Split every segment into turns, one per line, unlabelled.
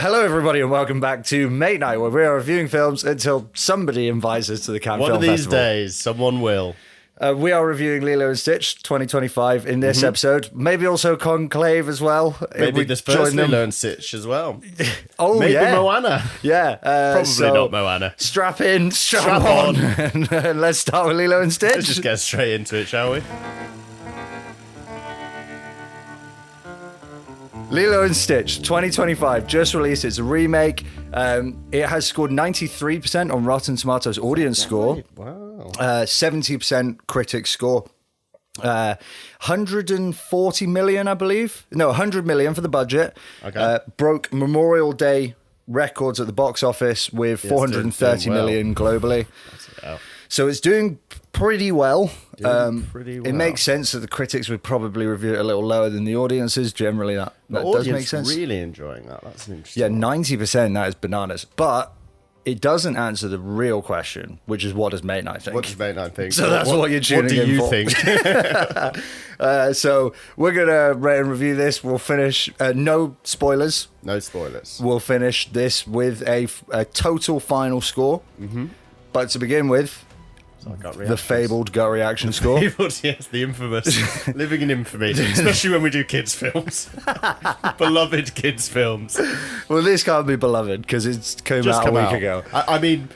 Hello, everybody, and welcome back to Mate Night, where we are reviewing films until somebody invites us to the Cannes
One
Film
of these
Festival.
days, someone will.
We are reviewing Lilo and Stitch 2025 in this episode. Maybe also Conclave as well.
Maybe
We
this first
join them.
Lilo and Stitch as well.
Oh,
Maybe
yeah.
Moana.
Yeah.
Probably
so
not Moana.
Strap in, strap
Strap
on.
on.
And let's start with Lilo and Stitch.
Let's just get straight into it, shall we?
Lilo and Stitch 2025 just released. It's a remake. It has scored 93% on Rotten Tomatoes audience score.
Wow.
70% critic score. 140 million, I believe. No, 100 million for the budget.
Okay.
Broke Memorial Day records at the box office with
Yeah,
430
doing well.
million globally.
Oh.
So it's doing pretty well.
Pretty
It
well.
makes sense that the critics would probably review it a little lower than the audiences. Generally, that
The
does
audience
make sense.
really enjoying that. That's an interesting
Yeah,
one.
90%, that is bananas. But it doesn't answer the real question, which is what does Mate Night think?
What does Mate Night think?
So that's what you're tuning in
What do you
for.
think?
So we're going to rate and review this. We'll finish, no spoilers.
No spoilers.
We'll finish this with a total final score. Mm-hmm. But to begin with,
So I got
the
reactions.
fabled gut reaction score.
Yes, the infamous. Living in infamy. Especially when we do kids' films. Beloved kids' films.
Well, this can't be beloved because it's came
Just
out
come
a week
out.
ago.
I mean,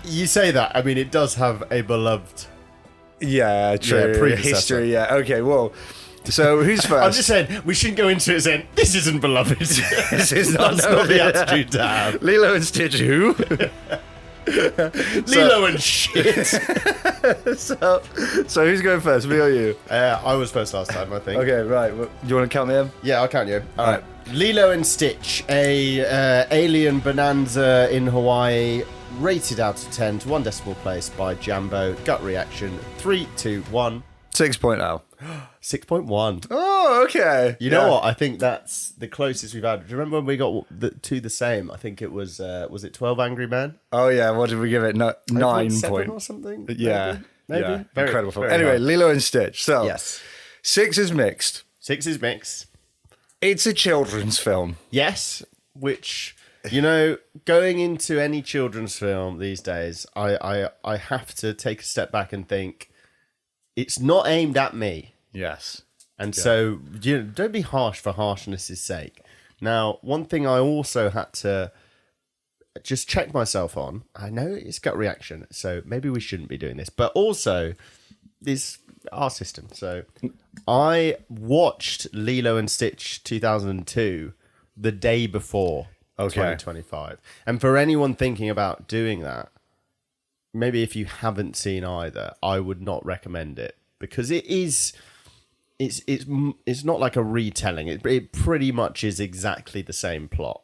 you say that. I mean, it does have a beloved.
Yeah, true.
predecessor.
History, yeah. Okay, well, so who's first?
I'm just saying, we shouldn't go into it saying, this isn't beloved.
This is not,
That's not the attitude to have.
Lilo and Stitch who?
Lilo and shit.
So who's going first, me or you?
I was first last time, I think.
Okay, right. Well, do you want to count me in?
Yeah, I'll count you. All right. Lilo and Stitch, a alien bonanza in Hawaii, rated out of 10 to 1 decimal place by Jambo. Gut reaction, 3, 2, 1.
6.0.
6.1.
Oh, okay.
You know what? I think that's the closest we've had. Do you remember when we got the same? I think it was it 12 Angry Men?
Oh, yeah. What did we give it? 9
8.7
point.
or something?
Yeah.
Maybe.
Yeah.
Very,
Incredible film.
very
Anyway,
high.
Lilo and Stitch. So,
Yes.
6 is mixed.
6 is mixed.
It's a children's film.
Yes, which, you know, going into any children's film these days, I have to take a step back and think it's not aimed at me.
Yes.
And so, you know, don't be harsh for harshness' sake. Now, one thing I also had to just check myself on, I know it's gut reaction, so maybe we shouldn't be doing this, but also is our system. So I watched Lilo and Stitch 2002 the day before 2025. And for anyone thinking about doing that, maybe if you haven't seen either, I would not recommend it because it's not like a retelling. It pretty much is exactly the same plot.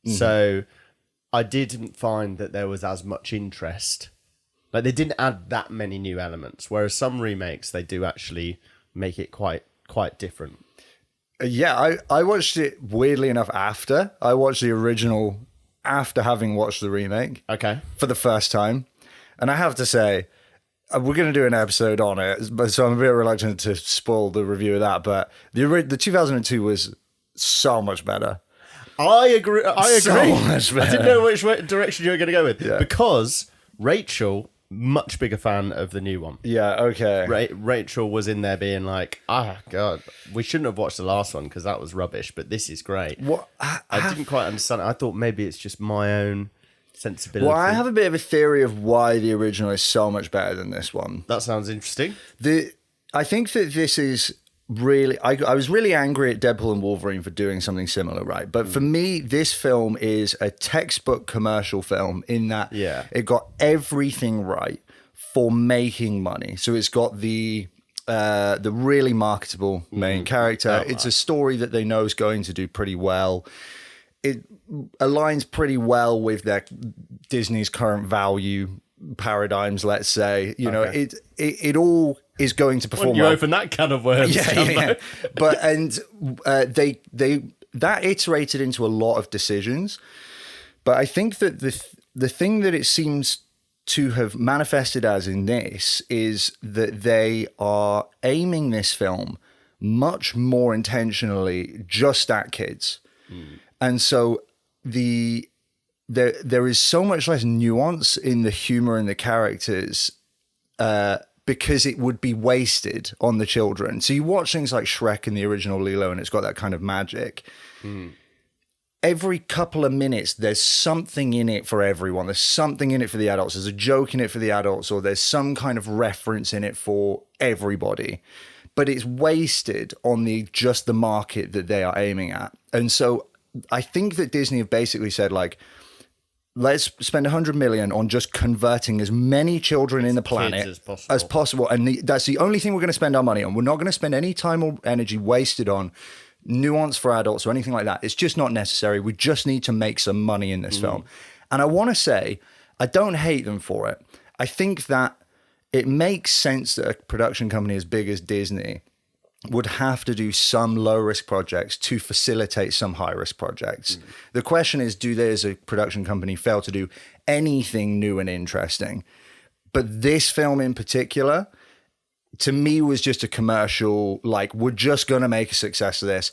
Mm-hmm. So I didn't find that there was as much interest. Like they didn't add that many new elements, whereas some remakes they do actually make it quite different.
Yeah, I watched it weirdly enough after. I watched the original after having watched the remake.
Okay.
For the first time. And I have to say, we're going to do an episode on it, but so I'm a bit reluctant to spoil the review of that. But the 2002 was so much better.
I agree.
So much
I
better.
didn't know which direction you were going to go with
Yeah.
because Rachel, much bigger fan of the new one.
Yeah, okay.
Rachel was in there being like, God, we shouldn't have watched the last one because that was rubbish, but this is great.
What
I didn't quite understand it. I thought maybe it's just my own sensibility.
Well, I have a bit of a theory of why the original is so much better than this one.
That sounds interesting.
I think that this is really... I was really angry at Deadpool and Wolverine for doing something similar, right? But for me, this film is a textbook commercial film in that it got everything right for making money. So it's got the really marketable main character. It's a story that they know is going to do pretty well. It aligns pretty well with their Disney's current value paradigms, let's say. You know, it all is going to perform
You
well.
open that can of worms.
Yeah. But they that iterated into a lot of decisions. But I think that the thing that it seems to have manifested as in this is that they are aiming this film much more intentionally just at kids. And so there is so much less nuance in the humor and the characters because it would be wasted on the children. So you watch things like Shrek and the original Lilo, and it's got that kind of magic. Every couple of minutes, there's something in it for everyone. There's something in it for the adults. There's a joke in it for the adults, or there's some kind of reference in it for everybody. But it's wasted on just the market that they are aiming at. And so I think that Disney have basically said, like, let's spend 100 million on just converting as many children in the planet as possible. And that's the only thing we're going to spend our money on. We're not going to spend any time or energy wasted on nuance for adults or anything like that. It's just not necessary. We just need to make some money in this film. And I want to say, I don't hate them for it. I think that it makes sense that a production company as big as Disney would have to do some low-risk projects to facilitate some high-risk projects. The question is, do they as a production company fail to do anything new and interesting? But this film in particular, to me, was just a commercial, like, we're just going to make a success of this.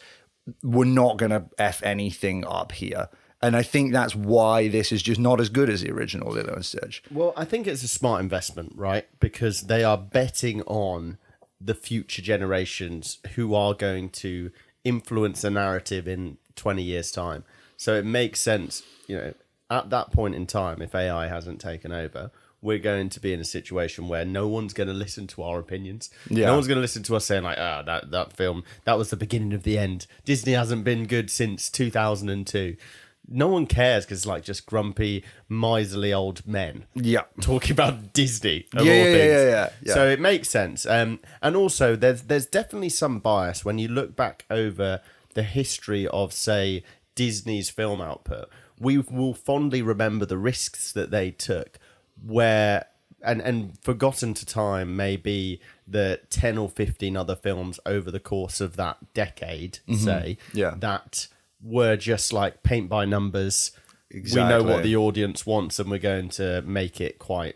We're not going to F anything up here. And I think that's why this is just not as good as the original Lilo and Stitch.
Well, I think it's a smart investment, right? Because they are betting on the future generations who are going to influence the narrative in 20 years' time. So it makes sense, at that point in time, if AI hasn't taken over, we're going to be in a situation where no one's going to listen to our opinions. Yeah. No one's going to listen to us saying, like, that film, that was the beginning of the end. Disney hasn't been good since 2002. No one cares because it's like just grumpy, miserly old men.
Yeah.
Talking about Disney of all things.
Yeah.
So it makes sense. And also there's definitely some bias when you look back over the history of, say, Disney's film output. We will fondly remember the risks that they took where and forgotten to time maybe the 10 or 15 other films over the course of that decade, say, that were just like paint by numbers. Exactly. We know what the audience wants and we're going to make it quite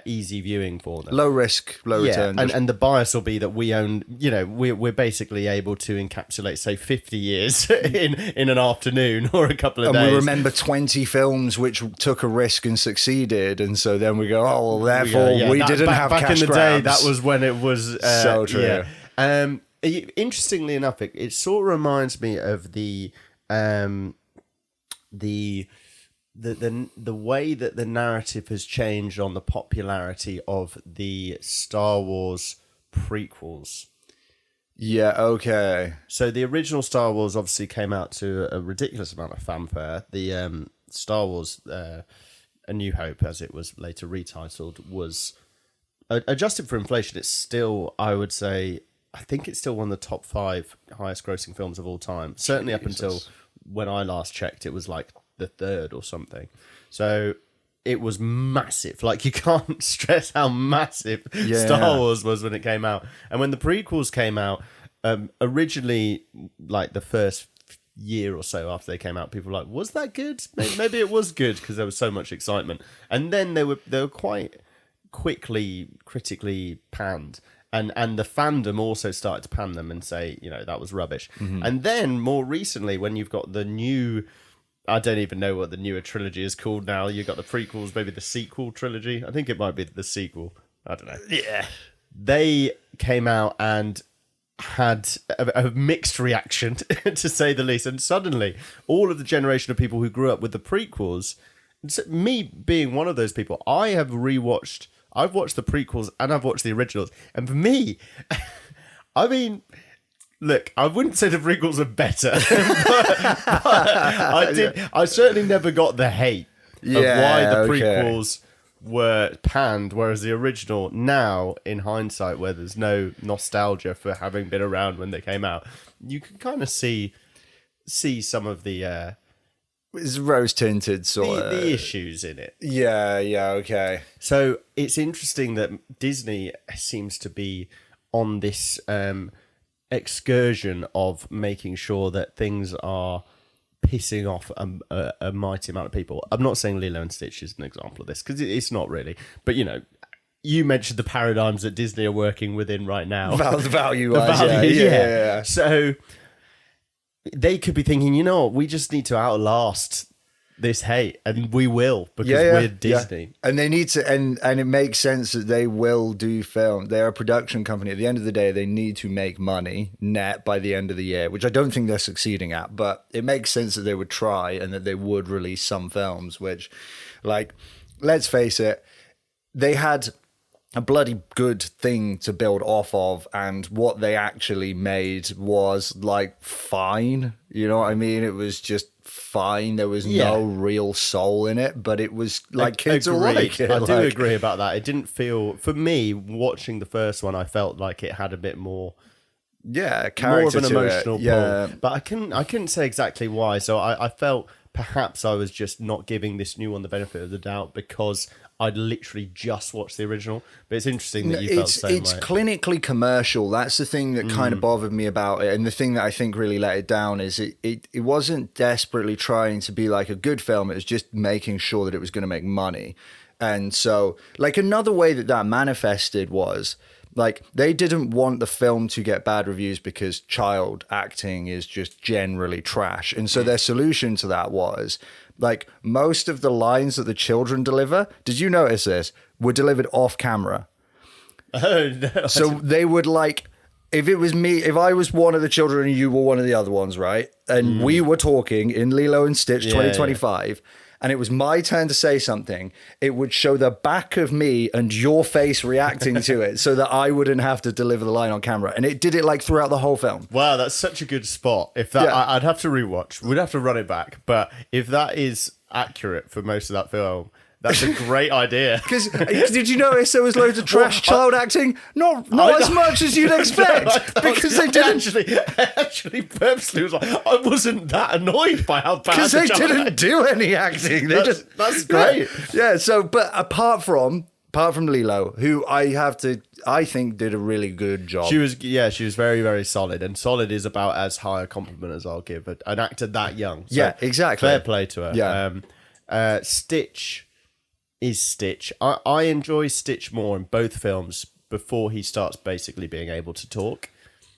easy viewing for them.
Low risk, low return.
And the bias will be that we own, we're basically able to encapsulate, say, 50 years in an afternoon or a couple of days.
And we remember 20 films which took a risk and succeeded. And so then we go, oh, well, therefore we didn't have cash grabs. Back in the day,
that was when it was...
so true.
Yeah. Interestingly enough, it sort of reminds me of the way that the narrative has changed on the popularity of the Star Wars prequels.
Yeah, okay.
So the original Star Wars obviously came out to a ridiculous amount of fanfare. The Star Wars A New Hope, as it was later retitled, was adjusted for inflation. It's still, I would say, I think it's still one of the top 5 highest grossing films of all time. Certainly up until when I last checked, it was like the 3rd or something. So it was massive. Like, you can't stress how massive Star Wars was when it came out. And when the prequels came out, originally, like the first year or so after they came out, people were like, was that good? Maybe it was good because there was so much excitement. And then they were quite quickly critically panned. And the fandom also started to pan them and say, that was rubbish. Mm-hmm. And then more recently, when you've got the new, I don't even know what the newer trilogy is called now. You've got the prequels, maybe the sequel trilogy. I think it might be the sequel. I don't know.
Yeah.
They came out and had a mixed reaction, to say the least. And suddenly, all of the generation of people who grew up with the prequels, me being one of those people, I've watched the prequels and I've watched the originals. And for me, I mean, look, I wouldn't say the prequels are better, but I certainly never got the hate of why the prequels were panned, whereas the original, now, in hindsight, where there's no nostalgia for having been around when they came out, you can kind of see some of the...
It's rose-tinted sort of...
The issues in it.
Yeah, okay.
So it's interesting that Disney seems to be on this excursion of making sure that things are pissing off a mighty amount of people. I'm not saying Lilo and Stitch is an example of this, because it's not really. But, you mentioned the paradigms that Disney are working within right now.
Value-wise, yeah.
So... they could be thinking, you know what, we just need to outlast this hate, and we will, because we're Disney.
And they need to, and it makes sense that they will do film. They're a production company. At the end of the day, they need to make money net by the end of the year, which I don't think they're succeeding at, but it makes sense that they would try and that they would release some films, which, like, let's face it, they had a bloody good thing to build off of, and what they actually made was like fine. You know what I mean? It was just fine. There was no real soul in it, but it was like kids will like it.
I do agree about that. It didn't feel, for me, watching the first one, I felt like it had a bit more
character,
more of an
to
emotional
it. Yeah.
pull. But I couldn't say exactly why. So I felt perhaps I was just not giving this new one the benefit of the doubt because I'd literally just watched the original. But it's interesting that you felt the same
It's
way.
clinically commercial. That's the thing that kind of bothered me about it. And the thing that I think really let it down is it wasn't desperately trying to be like a good film. It was just making sure that it was going to make money. And so, like, another way that manifested was, like, they didn't want the film to get bad reviews because child acting is just generally trash. And so their solution to that was, like, most of the lines that the children deliver, did you notice this, were delivered off camera.
Oh, no.
So they would, like, if it was me, if I was one of the children and you were one of the other ones, right? And we were talking in Lilo and Stitch 2025, and it was my turn to say something, it would show the back of me and your face reacting to it so that I wouldn't have to deliver the line on camera. And it did it like throughout the whole film.
Wow, that's such a good spot. If that, I'd have to rewatch. We'd have to run it back. But if that is accurate for most of that film, that's a great idea.
Because did you notice there was loads of trash child acting? Not as much as you'd expect, because they didn't.
Actually, purposely was like, I wasn't that annoyed by how bad.
Because they didn't do any acting.
That's great.
Yeah. So, but apart from Lilo, who I think did a really good job.
She was very, very solid, and solid is about as high a compliment as I'll give an actor that young. So
yeah, exactly.
Fair play to her.
Yeah.
Stitch is Stitch. I enjoy Stitch more in both films before he starts basically being able to talk.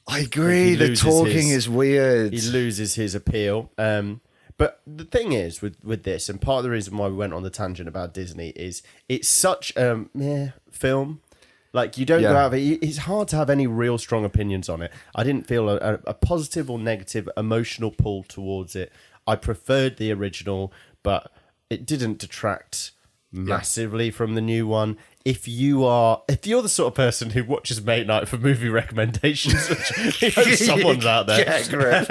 I agree. The talking is weird.
He loses his appeal. But the thing is with this, and part of the reason why we went on the tangent about Disney is it's such a film. Like, you don't go out of it. It's hard to have any real strong opinions on it. I didn't feel a positive or negative emotional pull towards it. I preferred the original, but it didn't detract massively from the new one. If you're the sort of person who watches Mate Night for movie recommendations, which someone's out there.
Yeah, correct.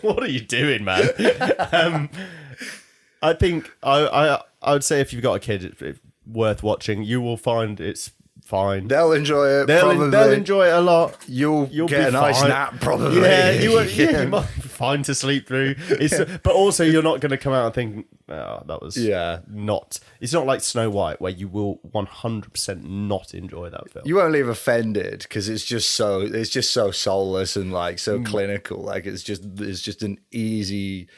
What are you doing, man? I think I would say if you've got a kid, it's worth watching. You will find it's fine.
They'll enjoy it.
They'll enjoy it a lot.
You'll get a nice nap, probably.
Yeah, you might be fine to sleep through. But also, you're not going to come out and think, oh, that was not. It's not like Snow White, where you will 100% not enjoy that film.
You won't leave offended because it's just so soulless and like so clinical. Like it's just an easy.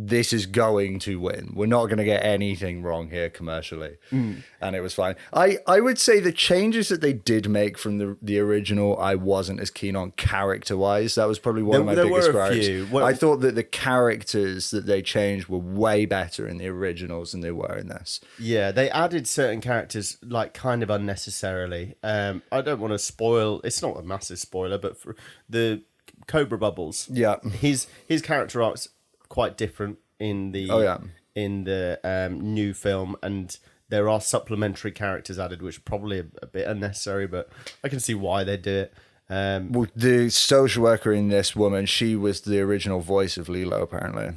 This is going to win. We're not going to get anything wrong here commercially. And it was fine. I would say the changes that they did make from the original, I wasn't as keen on character-wise. That was probably one of my biggest gripes. I thought that the characters that they changed were way better in the originals than they were in this.
Yeah, they added certain characters like kind of unnecessarily. I don't want to spoil. It's not a massive spoiler, but for the Cobra Bubbles, his character arc's quite different in the new film, and there are supplementary characters added, which are probably a bit unnecessary, but I can see why they do it.
Well, the social worker in this woman, she was the original voice of Lilo, apparently.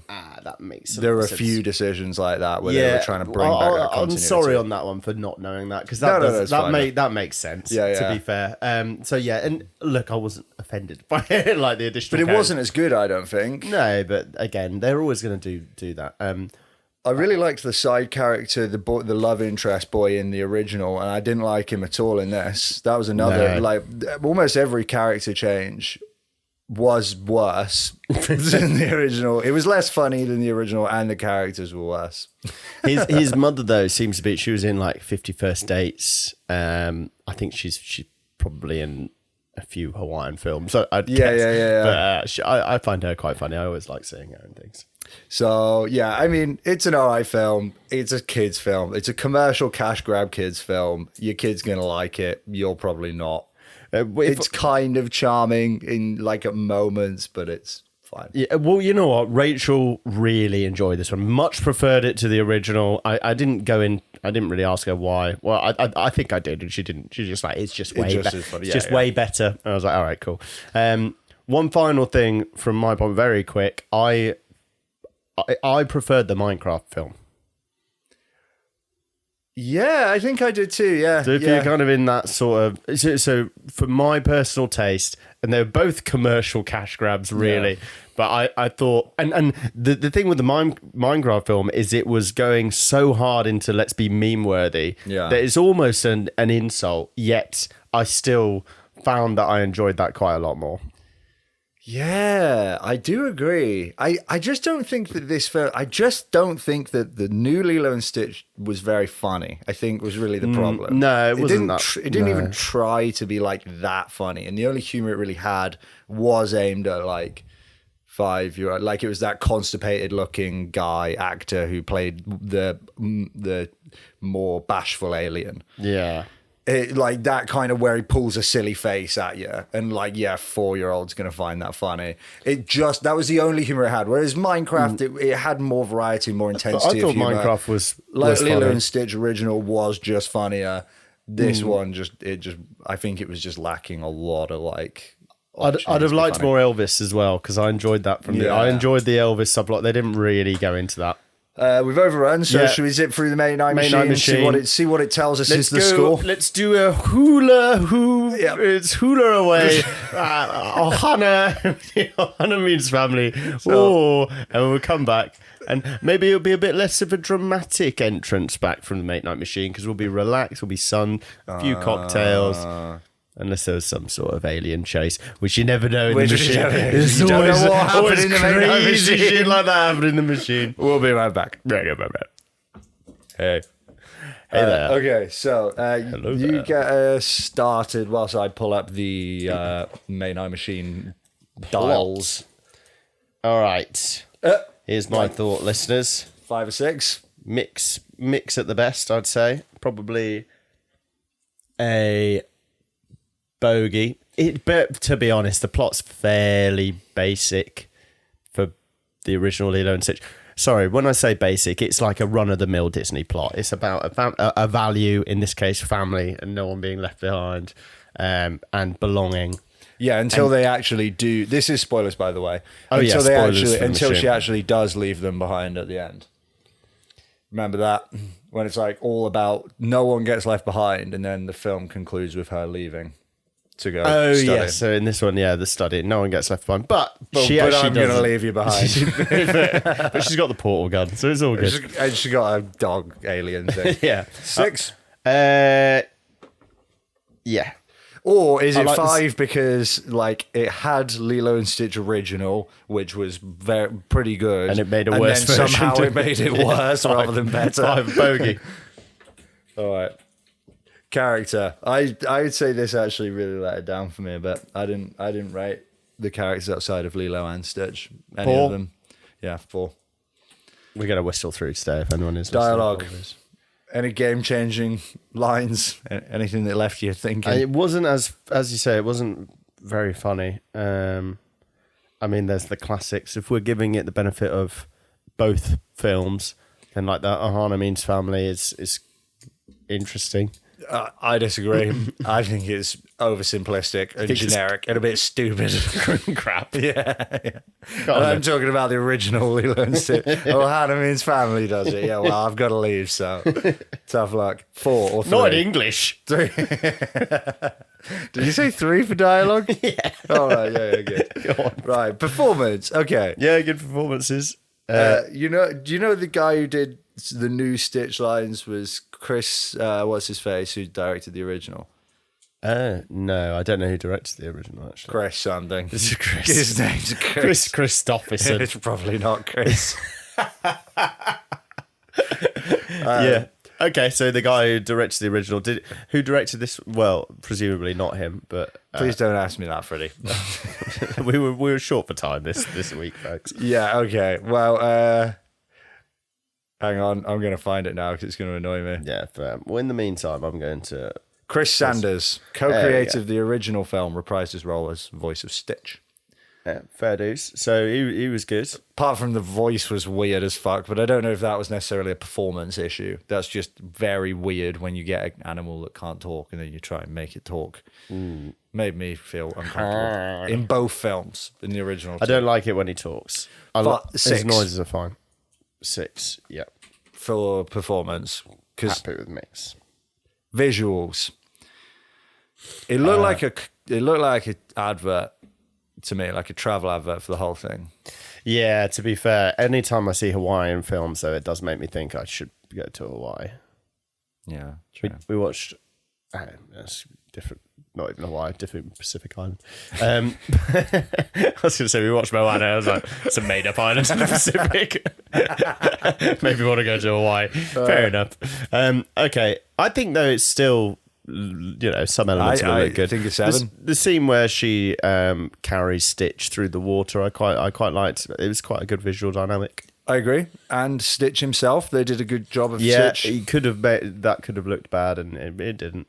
That makes sense.
There were a few decisions like that where they were trying to bring back that continuity.
I'm sorry on that one for not knowing that, because that makes sense, to be fair. And look, I wasn't offended by it, like the additional
But it wasn't as good, I don't think.
No, but again, they're always going to do that.
I really liked the side character, the love interest boy in the original, and I didn't like him at all in this. That was another, like, almost every character change was worse than the original. It was less funny than the original, and the characters were worse.
His mother, though, seems to be, she was in like 50 First Dates. I think she's probably in a few Hawaiian films. I'd
Yeah,
guess.
yeah.
But I find her quite funny. I always like seeing her and things.
So, yeah, I mean, it's an alright film. It's a kid's film. It's a commercial cash grab kids film. Your kid's going to like it. You're probably not. It's kind of charming in like at moments, but it's fine.
Yeah, well, you know what? Rachel really enjoyed this one. Much preferred it to the original. I didn't go in. I didn't really ask her why. Well, I think I did, and she didn't. She's just like, it's just way better. It's just way better. And I was like, all right, cool. One final thing from my point, very quick. I preferred the Minecraft film.
Yeah, I think I did too. Yeah.
So if you're kind of in that sort of, so for my personal taste, and they're both commercial cash grabs, really. Yeah. But I thought, and the thing with the Minecraft film is it was going so hard into let's be meme worthy that it's almost an insult. Yet I still found that I enjoyed that quite a lot more.
Yeah, I do agree. I just don't think that this film, I just don't think that the new Lilo and Stitch was very funny, I think was really the problem.
No, it wasn't
it didn't even try to be like that funny. And the only humor it really had was aimed at like 5-year-old, like it was that constipated looking guy actor who played the more bashful alien.
Yeah.
Like that kind of where he pulls a silly face at you and like, yeah, 4-year-old's going to find that funny. That was the only humor it had. Whereas Minecraft, it had more variety, more intensity.
I thought Minecraft was
Lilo and Stitch original was just funnier. This one I think it was just lacking a lot of like.
I'd have liked more Elvis as well because I enjoyed that I enjoyed the Elvis subplot. They didn't really go into that.
We've overrun, so should we zip through the Main Night Machine? See what it tells us is the score?
Let's do a hula hoop. Yep. It's hula away. Ohana means family. And we'll come back. And maybe it'll be a bit less of a dramatic entrance back from the Main Night Machine because we'll be relaxed, we'll be sun, a few cocktails. Unless there was some sort of alien chase, which you never know in the machine.
You don't know what happened in the
crazy shit like that happened in the machine.
We'll be right back.
Hey. Hey there.
Okay, so you get started whilst I pull up the Main Night Machine dials.
All right. Here's my thought, listeners.
5 or 6.
Mix at the best, I'd say. Probably a bogey. But to be honest, the plot's fairly basic for the original Lilo and Stitch. Sorry, when I say basic, it's like a run-of-the-mill Disney plot. It's about a value, in this case, family, and no one being left behind, and belonging.
Yeah, until they actually do. This is spoilers, by the way. Until she actually does leave them behind at the end. Remember that? When it's like all about no one gets left behind, and then the film concludes with her leaving. To go study.
Yeah. So in this one, the study, no one gets left behind. But I'm
going to leave you behind.
But she's got the portal gun, so it's all good.
And she got a dog alien thing.
Yeah.
6.
Yeah.
Or is it 5 because like it had Lilo and Stitch original, which was pretty good,
and it made a worse version.
Somehow it made it worse rather than better.
5 bogey.
All right. Character. I would say this actually really let it down for me, but I didn't rate the characters outside of Lilo and Stitch. Any
4?
of them. Yeah, 4.
We're gonna whistle through today if anyone is
dialogue. Any game-changing lines? Anything that left you thinking?
It wasn't as you say. It wasn't very funny. I mean, there's the classics. If we're giving it the benefit of both films, then like that Ohana means family is interesting.
I disagree. I think it's oversimplistic and generic and a bit stupid.
Crap.
Yeah. I'm talking about the original Lilo and Stitch. Ohana means family, does it? Yeah, well, I've got to leave, so tough luck. 4 or 3.
Not in English.
3. Did you say 3 for dialogue?
Yeah.
All right, yeah, good.
Go on.
Right, performance. Okay.
Yeah, good performances.
Do you know the guy who did the new Stitch lines was Chris, what's his face, who directed the original?
No, I don't know who directed the original, actually.
Chris something.
This is Chris.
His name's Chris.
Christopherson.
It's probably not Chris.
Yeah. Okay, so the guy who directed the original who directed this? Well, presumably not him, but
Please don't ask me that, Freddie.
we were short for time this week, folks.
Yeah. Okay. Well, hang on. I'm going to find it now because it's going to annoy me.
Yeah. Well, in the meantime, I'm going to.
Chris Sanders, co-creator of the original film, reprised his role as voice of Stitch.
Yeah, fair dues. So he was good.
Apart from the voice was weird as fuck, but I don't know if that was necessarily a performance issue. That's just very weird when you get an animal that can't talk and then you try and make it talk. Made me feel uncomfortable. In both films, in the original.
I don't like it when he talks. His
6.
noises are fine. 6, yeah.
For performance.
Happy with mix.
Visuals. It looked like an advert to me, like a travel advert for the whole thing.
Yeah, to be fair, anytime I see Hawaiian films, though, it does make me think I should go to Hawaii.
Yeah,
we watched. That's different. Not even Hawaii, different Pacific island. I was going to say we watched Moana. I was like, it's a made-up island in the Pacific. Maybe we want to go to Hawaii. Fair enough. Okay, I think though it's still. Some elements will look good.
I think it's 7.
The scene where she carries Stitch through the water, I quite liked. It was quite a good visual dynamic.
I agree. And Stitch himself, they did a good job of
Stitch.
Stitch.
Could have looked bad, and it didn't.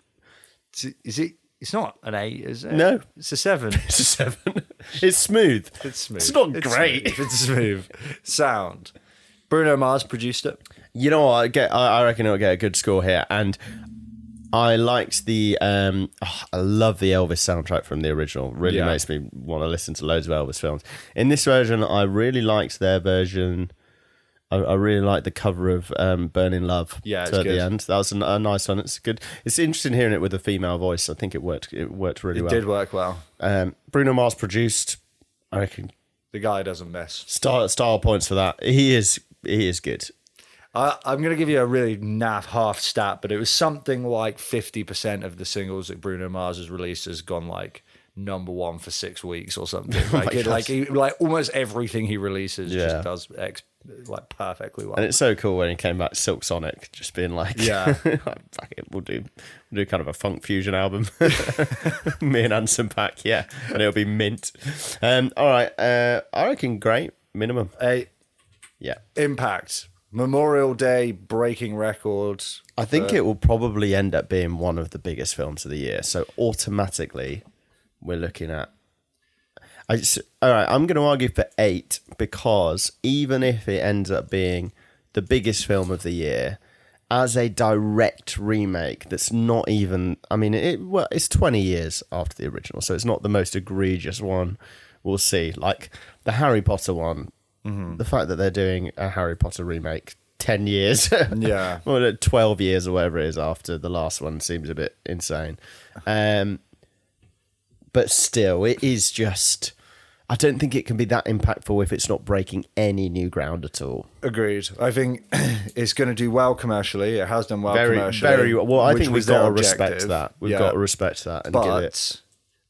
Is it? It's not an 8, is it?
No,
it's a 7.
It's a 7. It's smooth.
It's
not great.
It's smooth. Sound. Bruno Mars produced it.
You know what? I reckon it'll get a good score here, and. I liked the. I love the Elvis soundtrack from the original. Really makes me want to listen to loads of Elvis films. In this version, I really liked their version. I really liked the cover of "Burning Love" at the end. That was a nice one. It's good. It's interesting hearing it with a female voice. I think it worked. It worked really well.
It did work well.
Bruno Mars produced. I reckon
the guy doesn't miss.
Star points for that. He is good.
I'm going to give you a really naff half stat, but it was something like 50% of the singles that Bruno Mars has released has gone like number 1 for 6 weeks or something. Like almost everything he releases just does like perfectly well.
And it's so cool when he came back, Silk Sonic, just being like, fuck it, we'll do kind of a funk fusion album. Me and Anson Pack, and it'll be mint. All right, I reckon great minimum.
Impact. Memorial Day breaking records.
I think it will probably end up being one of the biggest films of the year. So automatically, we're looking at. All right, I'm going to argue for 8 because even if it ends up being the biggest film of the year, as a direct remake, that's not even. I mean, it's 20 years after the original, so it's not the most egregious one. We'll see. Like the Harry Potter one. Mm-hmm. The fact that they're doing a Harry Potter remake 10 years, 12 years or whatever it is after the last one seems a bit insane. But still, it is just, I don't think it can be that impactful if it's not breaking any new ground at all.
Agreed. I think it's going to do well commercially. It has done well commercially.
Very well. I think we've got to respect that. We've got to respect that and give it.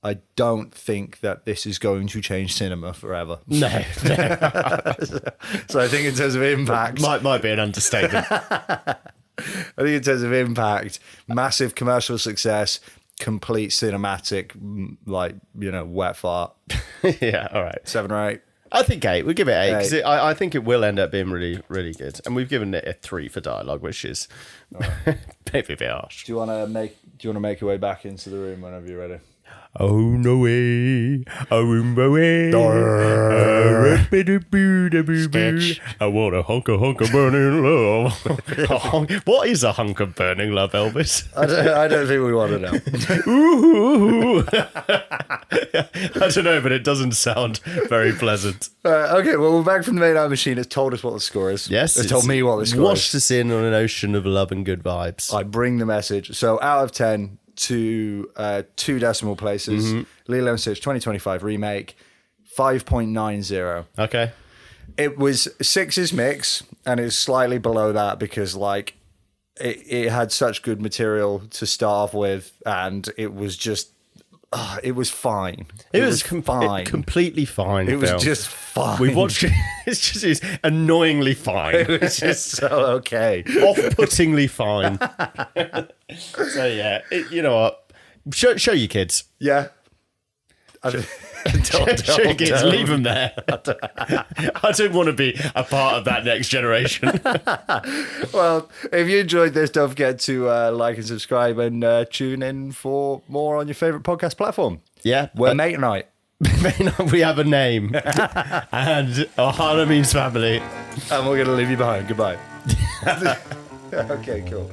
I don't think that this is going to change cinema forever.
No.
So I think in terms of impact...
Might be an understatement.
I think in terms of impact, massive commercial success, complete cinematic, wet fart.
Yeah, all right.
7 or 8.
I think 8. We'll give it 8 because I think it will end up being really, really good. And we've given it a 3 for dialogue, which is maybe a bit harsh.
Do you want to make your way back into the room whenever you're ready?
Oh no way, oh way.
Stitch.
I want a hunk of burning love. What is a hunk of burning love, Elvis?
I don't think we want to know.
Ooh. I don't know, but it doesn't sound very pleasant.
Okay, well, we're back from the main art machine. It's told us what the score is.
Yes,
it's told me what the score is.
Washed us in on an ocean of love and good vibes.
I bring the message. So out of 10 to 2 decimal places. Mm-hmm. Lilo Stitch 2025 remake, 5.90.
Okay.
It was 6's mix, and it's slightly below that because it had such good material to start off with, and it was just it was fine.
It was
fine.
Completely fine.
It was just fine.
We watched it. It's annoyingly fine.
It was just so okay.
Off-puttingly fine. So yeah, you know what? Show your kids.
Yeah.
Show your kids. Leave them there. I don't want to be a part of that next generation.
Well, if you enjoyed this, don't forget to like and subscribe and tune in for more on your favourite podcast platform.
Yeah.
We're Mate Night.
We have a name. And Ohana means family.
And we're going to leave you behind. Goodbye. Okay, cool.